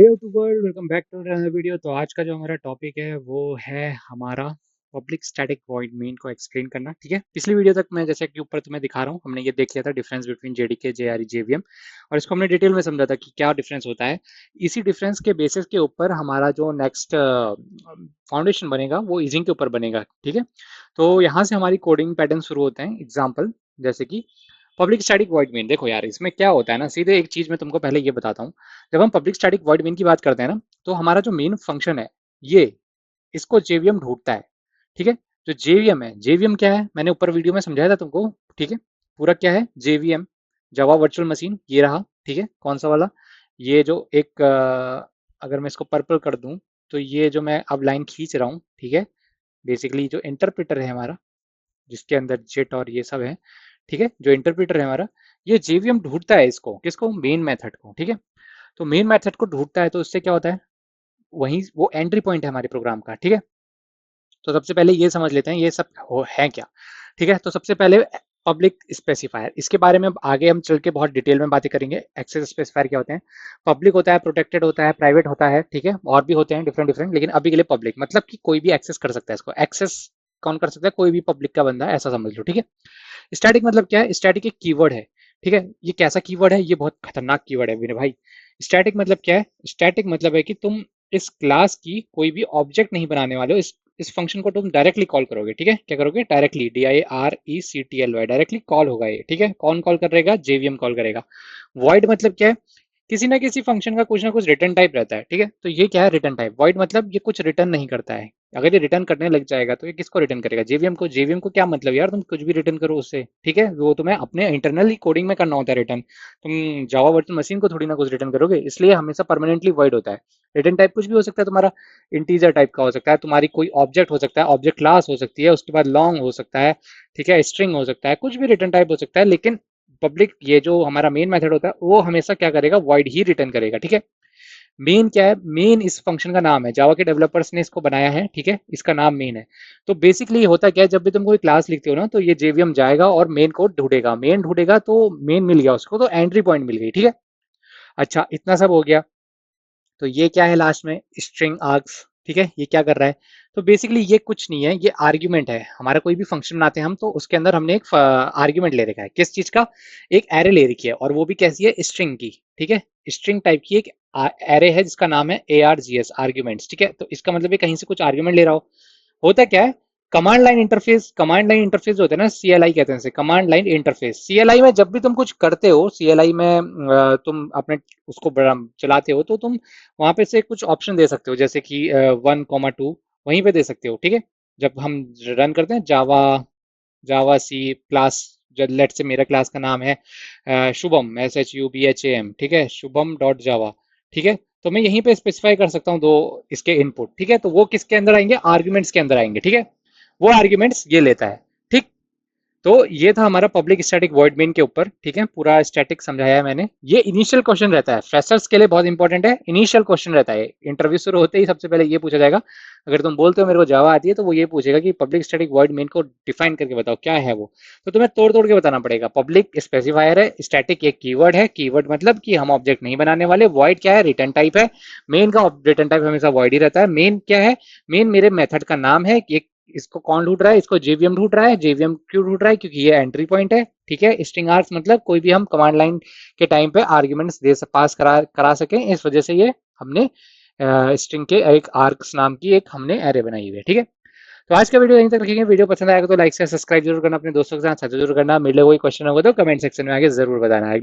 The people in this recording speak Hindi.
Hey to world, welcome back to another video. तो आज का जो हमारा टॉपिक है वो है हमारा पब्लिक स्टैटिक वॉइड मेन को एक्सप्लेन करना। ठीक है, पिछली वीडियो तक मैं जैसे कि ऊपर तुम्हें दिखा रहा हूँ, हमने ये देख लिया था difference between JDK, JRE, JVM, और इसको हमने डिटेल में समझा था कि क्या डिफरेंस होता है। इसी डिफरेंस के बेसिस के ऊपर हमारा जो नेक्स्ट फाउंडेशन बनेगा वो ईजिंग के ऊपर बनेगा। ठीक है, तो यहाँ से हमारी कोडिंग पैटर्न शुरू होते हैं। एग्जाम्पल जैसे कि पब्लिक स्टैटिक वॉइड मेन। देखो यार, इसमें क्या होता है ना, सीधे एक चीज मैं तुमको पहले ये बताता हूँ। जब हम पब्लिक स्टैटिक वॉइड मेन की बात करते हैं ना, तो हमारा जो मेन फंक्शन है ये, इसको जेवीएम ढूंढता है। ठीक है, जो जेवीएम है, जेवीएम क्या है मैंने ऊपर वीडियो में समझाया था तुमको। ठीक है, पूरा क्या है जेवीएम, जावा वर्चुअल मशीन, ये रहा। ठीक है, कौन सा वाला, ये जो एक अगर मैं इसको पर्पल कर दूं, तो ये जो मैं अब लाइन खींच रहा हूँ, ठीक है, बेसिकली जो इंटरप्रेटर है हमारा, जिसके अंदर जेट और ये सब है। ठीक है, जो इंटरप्रेटर है हमारा, ये जेवीएम ढूंढता है इसको, किसको, मेन मेथड को। ठीक है, तो मेन मेथड को ढूंढता है, तो इससे क्या होता है, वहीं वो एंट्री पॉइंट है हमारे प्रोग्राम का। ठीक है, तो सबसे पहले ये समझ लेते हैं ये सब है क्या। ठीक है, तो सबसे पहले पब्लिक स्पेसिफायर, इसके बारे में आगे हम चल के बहुत डिटेल में बातें करेंगे। एक्सेस स्पेसिफायर क्या होते हैं, पब्लिक होता है, प्रोटेक्टेड होता है, प्राइवेट होता है। ठीक है, और भी होते हैं डिफरेंट डिफरेंट, लेकिन अभी के लिए पब्लिक मतलब कि कोई भी एक्सेस कर सकता है इसको। एक्सेस कौन कर सकता है, कोई भी पब्लिक का बंदा, ऐसा समझ लो। ठीक है, स्टैटिक मतलब क्या है, स्टैटिक एक कीवर्ड है। ठीक है, ये कैसा कीवर्ड है, ये बहुत खतरनाक कीवर्ड है मेरे भाई। स्टैटिक मतलब क्या है, स्टैटिक मतलब है कि तुम इस क्लास की कोई भी ऑब्जेक्ट नहीं बनाने वाले हो। इस फंक्शन को तुम डायरेक्टली कॉल करोगे। ठीक है, क्या करोगे, डायरेक्टली, DIRECTLY, डायरेक्टली कॉल होगा ये। ठीक है, कौन कॉल करेगा, जेवीएम कॉल करेगा। वॉइड मतलब क्या है, किसी ना किसी फंक्शन का कुछ ना कुछ रिटर्न टाइप रहता है। ठीक है, तो ये क्या है, रिटर्न टाइप। वॉइड मतलब ये कुछ रिटर्न नहीं करता है। अगर ये रिटर्न करने लग जाएगा तो ये किसको रिटर्न करेगा, जेवीएम को। जेवीएम को क्या मतलब यार, तुम कुछ भी रिटर्न करो उससे। ठीक है, वो तुम्हें अपने इंटरनली कोडिंग में करना होता है रिटर्न। तुम जावा वर्चुअल मशीन को थोड़ी ना कुछ रिटर्न करोगे, इसलिए हमेशा परमानेंटली वॉइड होता है। रिटर्न टाइप कुछ भी हो सकता है तुम्हारा, इंटीजर टाइप का हो सकता है, तुम्हारी कोई ऑब्जेक्ट हो सकता है, ऑब्जेक्ट क्लास हो सकती है, उसके बाद लॉन्ग हो सकता है। ठीक है, स्ट्रिंग हो सकता है, कुछ भी रिटर्न टाइप हो सकता है, लेकिन पब्लिक, ये जो हमारा मेन मेथड होता है, वो हमेशा क्या करेगा, वॉइड ही रिटर्न करेगा। ठीक है, मेन क्या है, मेन इस फंक्शन का नाम है, जावा के डेवलपर्स ने इसको बनाया है। ठीक है, इसका नाम मेन है। तो बेसिकली होता क्या है, जब भी तुम कोई क्लास लिखते हो ना, तो ये जेवीएम जाएगा और मेन को ढूंढेगा। मेन ढूंढेगा तो मेन मिल गया उसको, तो एंट्री पॉइंट मिल गई। ठीक है, अच्छा इतना सब हो गया। तो ये क्या है लास्ट में, स्ट्रिंग आर्ग्स। ठीक है, ये क्या कर रहा है, तो बेसिकली ये कुछ नहीं है, ये आर्ग्यूमेंट है। हमारा कोई भी फंक्शन बनाते हैं हम, तो उसके अंदर हमने एक आर्ग्यूमेंट ले रखा है, किस चीज का, एक एरे ले रखी है, और वो भी कैसी है, स्ट्रिंग की। ठीक है, स्ट्रिंग टाइप की एक एरे है जिसका नाम है ARGS, आर्ग्यूमेंट्स। ठीक है, तो इसका मतलब ये कहीं से कुछ आर्ग्यूमेंट ले रहा हो। होता क्या है, command line interface, command line interface जो होता है ना, CLI कहते हैं इसे, कमांड लाइन इंटरफेस। CLI में जब भी तुम कुछ करते हो, CLI में तुम अपने उसको चलाते हो, तो तुम वहां पे से कुछ ऑप्शन दे सकते हो, जैसे कि 1, 2 वहीं पे दे सकते हो। ठीक है, जब हम रन करते हैं जावा, जावा सी क्लास, लेट से मेरा क्लास का नाम है शुभम, SHUBHAM। ठीक है, शुभम डॉट जावा। ठीक है, तो मैं यहीं पे स्पेसिफाई कर सकता हूँ दो इसके इनपुट। ठीक है, तो वो किसके अंदर आएंगे, आर्ग्यूमेंट्स के अंदर आएंगे। ठीक है, वो आर्ग्यूमेंट्स ये लेता है। ठीक, तो ये था हमारा पब्लिक स्टैटिक वॉइड मेन के ऊपर। ठीक है, पूरा स्टैटिक समझाया है मैंने। ये इनिशियल क्वेश्चन रहता है, फ्रेशर्स के लिए बहुत इंपॉर्टेंट है, इनिशियल क्वेश्चन रहता है। इंटरव्यू शुरू होते ही सबसे पहले ये पूछा जाएगा, अगर तुम बोलते हो मेरे को जावा आती है, तो वो ये पूछेगा कि पब्लिक स्टैटिक वॉइड मेन को डिफाइन करके बताओ क्या है वो। तो तुम्हें तोड़ तोड़ के बताना पड़ेगा। पब्लिक स्पेसिफायर है, स्टैटिक एक कीवर्ड है, कीवर्ड मतलब कि हम ऑब्जेक्ट नहीं बनाने वाले, वॉइड क्या है, रिटर्न टाइप है, मेन का रिटर्न टाइप हमेशा वॉइड ही रहता है। मेन क्या है, मेन मेरे मेथड का नाम है कि इसको कौन ढूंढ रहा है, इसको जेवीएम ढूंढ रहा है। जेवीएम क्यों ढूंढ रहा है, क्योंकि ये एंट्री पॉइंट है। ठीक है, स्ट्रिंग आर्ग्स मतलब कोई भी हम कमांड लाइन के टाइम पे आर्ग्यूमेंट्स दे पास करा सकें, इस वजह से ये हमने स्ट्रिंग के एक आर्ग्स नाम की एक हमने एरे बनाई हुई है। ठीक है, तो आज का वीडियो यहीं तक रखेंगे। वीडियो पसंद आएगा तो लाइक से सब्सक्राइब जरूर करना, अपने दोस्तों के साथ साझा जरूर करना। मिले कोई क्वेश्चन होगा तो कमेंट सेक्शन में आगे जरूर बताना।